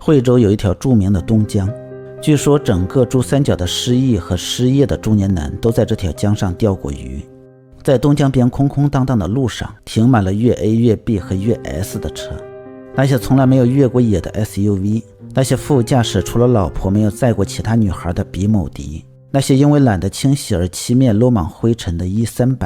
惠州有一条著名的东江，据说整个珠三角的失忆和失业的中年男都在这条江上钓过鱼。在东江边空空荡荡的路上，停满了粤 A 粤 B 和粤 S 的车，那些从来没有越过野的 SUV， 那些副驾驶除了老婆没有载过其他女孩的比某迪，那些因为懒得清洗而漆面落满灰尘的E300，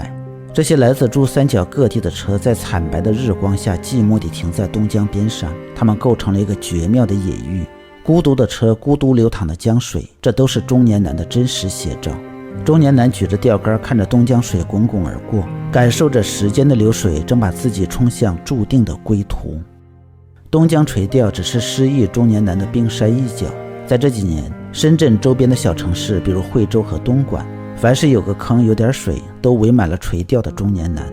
这些来自珠三角各地的车在惨白的日光下寂寞地停在东江边上，它们构成了一个绝妙的野域。孤独的车，孤独流淌的江水，这都是中年男的真实写照。中年男举着钓竿，看着东江水滚滚而过，感受着时间的流水正把自己冲向注定的归途。东江垂钓只是失意中年男的冰山一角。在这几年，深圳周边的小城市，比如惠州和东莞，凡是有个坑有点水，都围满了垂钓的中年男。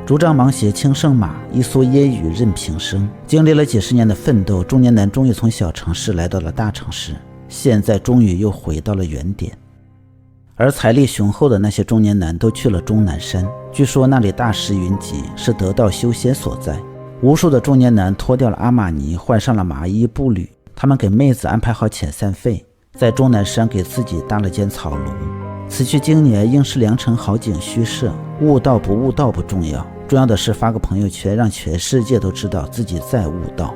竹杖芒鞋轻胜马，一蓑烟雨任平生。经历了几十年的奋斗，中年男终于从小城市来到了大城市，现在终于又回到了原点。而财力雄厚的那些中年男都去了终南山，据说那里大石云集，是得道修仙所在。无数的中年男脱掉了阿玛尼，换上了麻衣步履，他们给妹子安排好遣散费，在终南山给自己搭了间草庐。此去经年，应是良辰好景虚设，悟道不悟道不重要，重要的是发个朋友圈，让全世界都知道自己在悟道。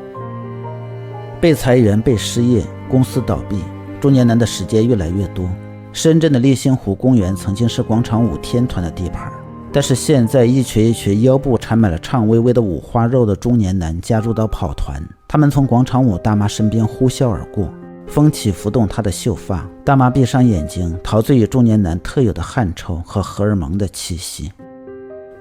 被裁员，被失业，公司倒闭，中年男的时间越来越多。深圳的立新湖公园曾经是广场舞天团的地盘，但是现在一群一群腰部缠满了畅微微的五花肉的中年男加入到跑团，他们从广场舞大妈身边呼啸而过，风起拂动她的秀发，大妈闭上眼睛，陶醉于中年男特有的汗臭和荷尔蒙的气息。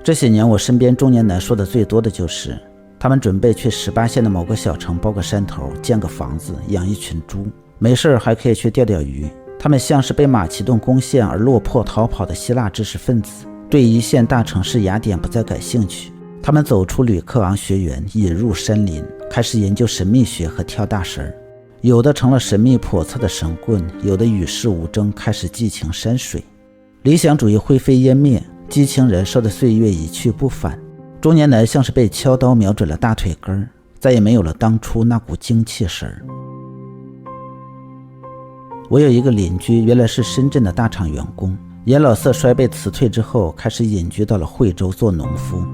这些年我身边中年男说的最多的就是他们准备去18线的某个小城包个山头，建个房子，养一群猪，没事还可以去钓钓鱼。他们像是被马其顿攻陷而落魄逃跑的希腊知识分子，对一线大城市雅典不再感兴趣。他们走出吕克昂学园，引入山林，开始研究神秘学和跳大神。有的成了神秘叵测的神棍，有的与世无争，开始寄情山水。理想主义灰飞烟灭，激情燃烧的岁月一去不返。中年男像是被敲刀瞄准了大腿根，再也没有了当初那股精气神。我有一个邻居，原来是深圳的大厂员工，颜老色衰被辞退之后，开始隐居到了惠州做农夫，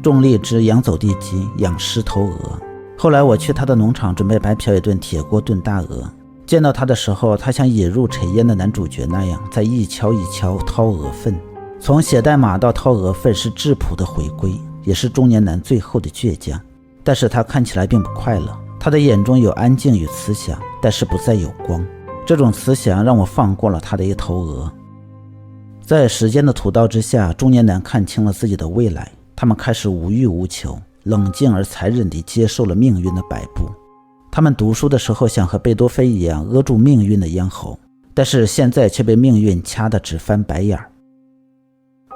种荔枝，养走地鸡，养狮头鹅。后来我去他的农场，准备白嫖一顿铁锅炖大鹅。见到他的时候，他像引入尘烟的男主角那样，在一锹一锹掏鹅粪。从写代码到掏鹅粪是质朴的回归，也是中年男最后的倔强。但是他看起来并不快乐，他的眼中有安静与慈祥，但是不再有光。这种慈祥让我放过了他的一头鹅。在时间的屠刀之下，中年男看清了自己的未来，他们开始无欲无求，冷静而残忍地接受了命运的摆布。他们读书的时候想和贝多芬一样扼住命运的咽喉，但是现在却被命运掐得直翻白眼。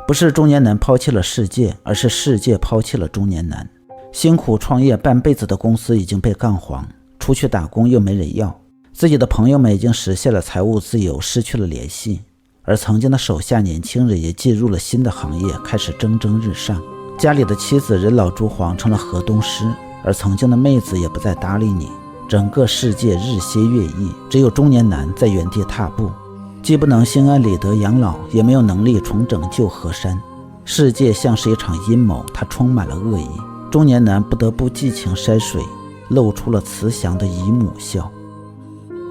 不是中年男抛弃了世界，而是世界抛弃了中年男。辛苦创业半辈子的公司已经被干黄，出去打工又没人要，自己的朋友们已经实现了财务自由，失去了联系，而曾经的手下年轻人也进入了新的行业，开始蒸蒸日上。家里的妻子人老珠黄，成了河东狮，而曾经的妹子也不再搭理你。整个世界日新月异，只有中年男在原地踏步，既不能心安理得养老，也没有能力重整旧河山。世界像是一场阴谋，它充满了恶意。中年男不得不寄情山水，露出了慈祥的姨母笑。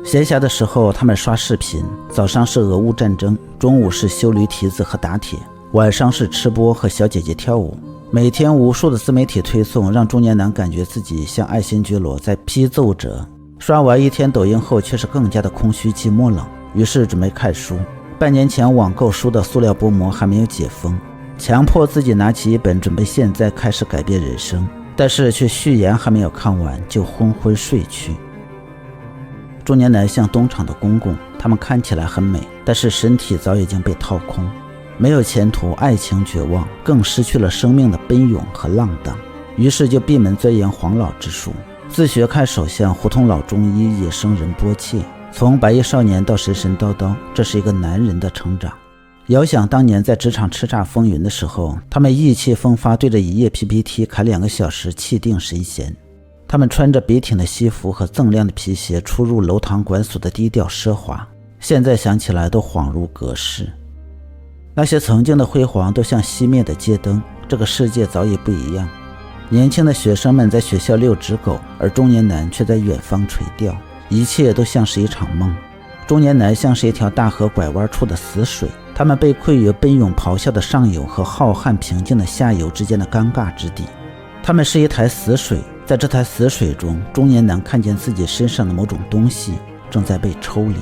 闲暇的时候，他们刷视频，早上是俄乌战争，中午是修驴蹄子和打铁，晚上是吃播和小姐姐跳舞。每天无数的自媒体推送，让中年男感觉自己像爱新觉罗在批奏折。刷完一天抖音后，却是更加的空虚寂寞冷，于是准备看书。半年前网购书的塑料薄膜还没有解封，强迫自己拿起一本，准备现在开始改变人生，但是却序言还没有看完就昏昏睡去。中年男像东厂的公公，他们看起来很美，但是身体早已经被掏空，没有前途，爱情绝望，更失去了生命的奔涌和浪荡，于是就闭门钻研黄老之术，自学看手相，胡同老中医，野生人波切，从白衣少年到神神叨叨，这是一个男人的成长。遥想当年在职场叱咤风云的时候，他们意气风发，对着一页 PPT 砍2个小时，气定神闲。他们穿着笔挺的西服和锃亮的皮鞋出入楼堂馆所的低调奢华，现在想起来都恍如隔世。那些曾经的辉煌都像熄灭的街灯，这个世界早已不一样。年轻的学生们在学校遛直狗，而中年男却在远方垂钓，一切都像是一场梦。中年男像是一条大河拐弯处的死水，他们被困于奔涌咆哮的上游和浩瀚平静的下游之间的尴尬之地。他们是一台死水，在这台死水中，中年男看见自己身上的某种东西正在被抽离。